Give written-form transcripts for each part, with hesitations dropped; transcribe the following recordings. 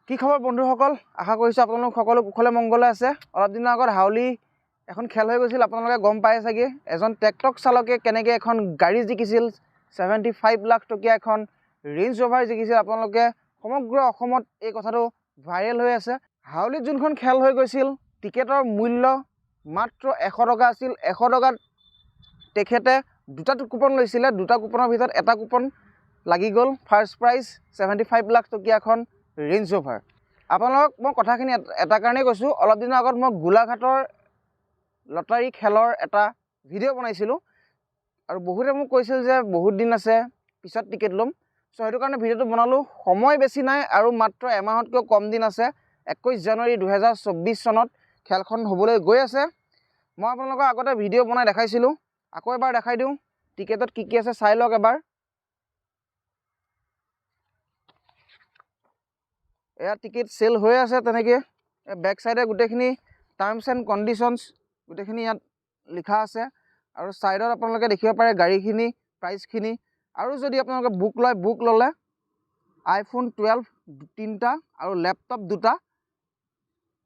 কি খবৰ বন্ধুসকল, আশা কৰিছোঁ আপোনালোক সকলো কুশলে মংগলে আছে। অলপ দিনৰ আগত হাউলি এখন খেল হৈ গৈছিল, আপোনালোকে গম পায় চাগে। এজন টেকটক চালকে কেনেকৈ এখন গাড়ী জিকিছিল, 75 লাখ টকীয়া এখন ৰেঞ্জ ৰভাৰ জিকিছিল। আপোনালোকে সমগ্ৰ অসমত এই কথাটো ভাইৰেল হৈ আছে। হাউলিত যোনখন খেল হৈ গৈছিল, টিকেটৰ মূল্য মাত্ৰ 100 টকা আছিল। 100 টকাত তেখেতে দুটা কুপন লৈছিলে, দুটা কুপনৰ ভিতৰত এটা কুপন লাগি গ'ল। ফাৰ্ষ্ট প্ৰাইজ 75 লাখ টকীয়া এখন ৰেঞ্জ ৰভাৰ। আপোনালোকক মই কথাখিনি এটা কাৰণেই কৈছোঁ, অলপ দিনৰ আগত মই গোলাঘাটৰ লটাৰী খেলৰ এটা ভিডিঅ' বনাইছিলোঁ আৰু বহুতে মোক কৈছিল যে বহুত দিন আছে, পিছত টিকেট ল'ম। চ' সেইটো কাৰণে ভিডিঅ'টো বনালোঁ। সময় বেছি নাই আৰু মাত্ৰ এমাহতকৈ কম দিন আছে। 21 জানুৱাৰী 2024 চনত খেলখন হ'বলৈ গৈ আছে। মই আপোনালোকক আগতে ভিডিঅ' বনাই দেখাইছিলোঁ, আকৌ এবাৰ দেখাই দিওঁ। টিকেটত কি আছে চাই লওক এবাৰ। এয়া টিকেট চেল হৈ আছে তেনেকৈ। বেক চাইডে গোটেইখিনি টাৰ্মছ এণ্ড কণ্ডিশ্যনছ গোটেইখিনি ইয়াত লিখা আছে আৰু ছাইডত আপোনালোকে দেখিব পাৰে গাড়ীখিনি, প্ৰাইচখিনি। আৰু যদি আপোনালোকে বুক ল'লে iPhone 12 3টা আৰু লেপটপ 2টা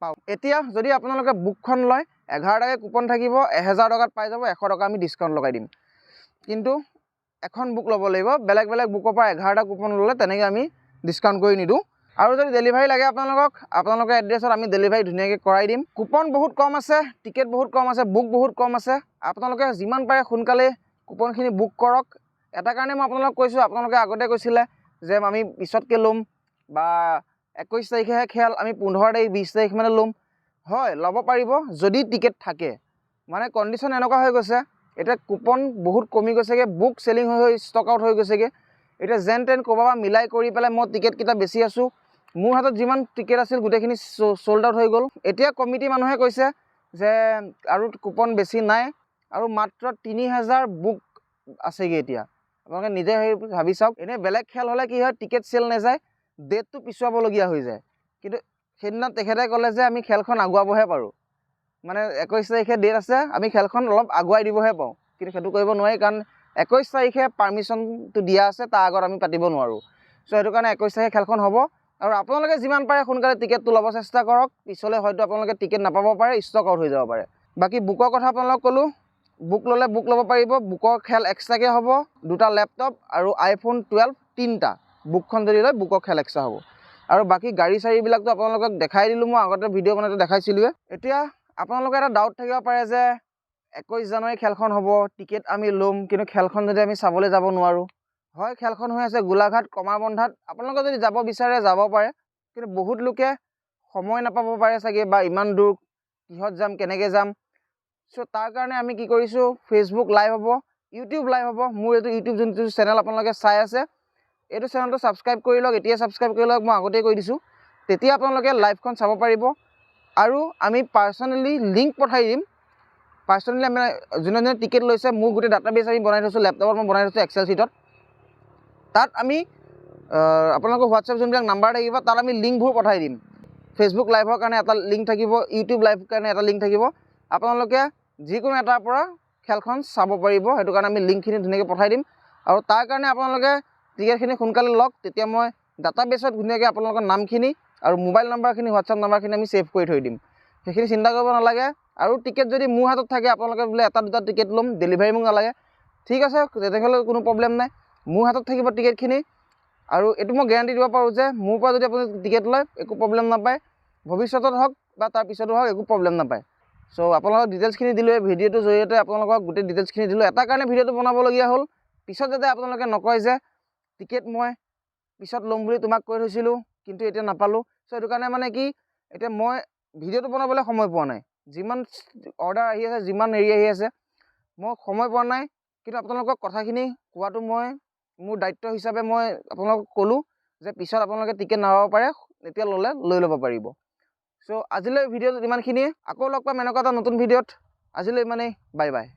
পাওঁ। এতিয়া যদি আপোনালোকে বুকখন লয়, 11 টকা কুপন থাকিব, 1000 টকাত পাই যাব। 100 টকা আমি ডিছকাউণ্ট লগাই দিম। কিন্তু এখন বুক ল'ব লাগিব। বেলেগ বেলেগ বুকৰ পৰা 11টা কুপন ল'লে তেনেকৈ আমি ডিছকাউণ্ট কৰি নিদিওঁ। আৰু যদি ডেলিভাৰী লাগে আপোনালোকৰ এড্ৰেছত আমি ডেলিভাৰী ধুনীয়াকৈ কৰাই দিম। কুপন বহুত কম আছে, টিকেট বহুত কম আছে, বুক বহুত কম আছে। আপোনালোকে যিমান পাৰে সোনকালে কুপনখিনি বুক কৰক। এটা কাৰণে মই আপোনালোকক কৈছোঁ, আপোনালোকে আগতে কৈছিলে যে আমি পিছতকৈ ল'ম বা 21 তাৰিখেহে খেল, আমি 15 তাৰিখ 20 তাৰিখ মানে ল'ম। হয়, ল'ব পাৰিব যদি টিকেট থাকে। মানে কণ্ডিশ্যন এনেকুৱা হৈ গৈছে, এতিয়া কুপন বহুত কমি গৈছেগৈ, বুক চেলিং হৈ ষ্টক আউট হৈ গৈছেগৈ। এতিয়া যেন তেন ক'ৰবাৰ পৰা মিলাই কৰি পেলাই মই টিকেটকেইটা বেচি আছোঁ। মোৰ হাতত যিমান টিকেট আছিল গোটেইখিনি চ'ল্ড আউট হৈ গ'ল। এতিয়া কমিটি মানুহে কৈছে যে আৰু কুপন বেছি নাই আৰু মাত্ৰ 3000 বুক আছেগৈ এতিয়া। আপোনালোকে নিজে ভাবি চাওক। এনেই বেলেগ খেল হ'লে কি হয়, টিকেট চেল নাযায়, ডেটটো পিছুৱাবলগীয়া হৈ যায়। কিন্তু সেইদিনা তেখেতে ক'লে যে আমি খেলখন আগুৱাবহে পাৰোঁ। মানে 21 তাৰিখে ডেট আছে, আমি খেলখন অলপ আগুৱাই দিবহে পাৰোঁ। কিন্তু সেইটো কৰিব নোৱাৰি, কাৰণ 21 তাৰিখে পাৰ্মিশ্যনটো দিয়া আছে, তাৰ আগত আমি পাতিব নোৱাৰোঁ। চ' সেইটো কাৰণে 21 তাৰিখে খেলখন হ'ব। আৰু আপোনালোকে যিমান পাৰে সোনকালে টিকেটটো ল'ব চেষ্টা কৰক। পিছলৈ হয়তো আপোনালোকে টিকেট নাপাব পাৰে, ষ্টক আউট হৈ যাব পাৰে। বাকী বুকৰ কথা আপোনালোকক ক'লোঁ, বুক ল'লে বুক ল'ব পাৰিব। বুকৰ খেল এক্সট্ৰাকৈ হ'ব, 2টা লেপটপ আৰু iPhone 12 3টা। বুকখন যদি লয় বুকৰ খেল এক্সট্ৰা হ'ব। আৰু বাকী গাড়ী চাড়ীবিলাকতো আপোনালোকক দেখাই দিলোঁ, মই আগতে ভিডিঅ' বনাওঁতে দেখাইছিলোঁৱে। এতিয়া আপোনালোকৰ এটা ডাউট থাকিব পাৰে যে 21 জানুৱাৰী খেলখন হ'ব, টিকেট আমি ল'ম, কিন্তু খেলখন যদি আমি চাবলৈ যাব নোৱাৰোঁ। হয়, খেলখন হৈ আছে গোলাঘাট কমাৰবন্ধাত। আপোনালোকে যদি যাব বিচাৰে যাব পাৰে, কিন্তু বহুত লোকে সময় নাপাব পাৰে চাগে, বা ইমান দূৰ কিহত যাম, কেনেকৈ যাম। চ' তাৰ কাৰণে আমি কি কৰিছোঁ, ফেচবুক লাইভ হ'ব, ইউটিউব লাইভ হ'ব। মোৰ এইটো ইউটিউব যোনটো চেনেল আপোনালোকে চাই আছে, এইটো চেনেলটো ছাবস্ক্ৰাইব কৰি লওক, এতিয়াই ছাবস্ক্ৰাইব কৰি লওক, মই আগতেই কৈ দিছোঁ। তেতিয়া আপোনালোকে লাইভখন চাব পাৰিব। আৰু আমি পাৰ্চনেলি লিংক পঠাই দিম। পাৰ্চনেলি আমি যোনে যোনে টিকেট লৈছে, মোৰ গোটেই ডাটাবেছ আমি বনাই থৈছোঁ, লেপটপত মই বনাই থৈছোঁ এক্সেল শ্বীটত। তাত আমি আপোনালোকৰ হোৱাটছএপ যোনবিলাক নাম্বাৰ থাকিব, তাত আমি লিংকবোৰ পঠাই দিম। ফেচবুক লাইভৰ কাৰণে এটা লিংক থাকিব, ইউটিউব লাইভৰ কাৰণে এটা লিংক থাকিব। আপোনালোকে যিকোনো এটাৰ পৰা খেলখন চাব পাৰিব। সেইটো কাৰণে আমি লিংকখিনি ধুনীয়াকৈ পঠাই দিম। আৰু তাৰ কাৰণে আপোনালোকে টিকেটখিনি সোনকালে লওক, তেতিয়া মই ডাটাবেছত ধুনীয়াকৈ আপোনালোকৰ নামখিনি আৰু মোবাইল নাম্বাৰখিনি, হোৱাটছএপ নাম্বাৰখিনি আমি ছেভ কৰি থৈ দিম। সেইখিনি চিন্তা কৰিব নালাগে। আৰু টিকেট যদি মোৰ হাতত থাকে, আপোনালোকে বোলে এটা দুটা টিকেট ল'ম, ডেলিভাৰী মোক নালাগে, ঠিক আছে, তেনেহ'লে কোনো প্ৰব্লেম নাই। মোৰ হাতত থাকিব টিকেটখিনি। আৰু এইটো মই গেৰাণ্টি দিব পাৰোঁ যে মোৰ পৰা যদি আপুনি টিকেট লয়, একো প্ৰব্লেম নাপায়। ভৱিষ্যতত হওক বা তাৰ পিছতো হওক, একো প্ৰব্লেম নাপায়। চ' আপোনালোকক ডিটেইলছখিনি দিলোঁ, এই ভিডিঅ'টোৰ জৰিয়তে আপোনালোকক গোটেই ডিটেইলছখিনি দিলোঁ। এটা কাৰণে ভিডিঅ'টো বনাবলগীয়া হ'ল, পিছত যাতে আপোনালোকে নকয় যে টিকেট মই পিছত ল'ম বুলি তোমাক কৈ থৈছিলোঁ, কিন্তু এতিয়া নাপালোঁ। চ' সেইটো কাৰণে মানে কি, এতিয়া মই ভিডিঅ'টো বনাবলৈ সময় পোৱা নাই। যিমান অৰ্ডাৰ আহি আছে, যিমান হেৰি আহি আছে, মই সময় পোৱা নাই। কিন্তু আপোনালোকক কথাখিনি কোৱাটো মোৰ দায়িত্ব হিচাপে মই আপোনালোকক ক'লোঁ যে পিছত আপোনালোকে টিকেট নাপাব পাৰে, এতিয়া ল'লে লৈ ল'ব পাৰিব। চ' আজিলৈ ভিডিঅ'টোত ইমানখিনিয়ে। আকৌ লগ পাম এনেকুৱা এটা নতুন ভিডিঅ'ত। আজিলৈ ইমানেই, বাই বাই।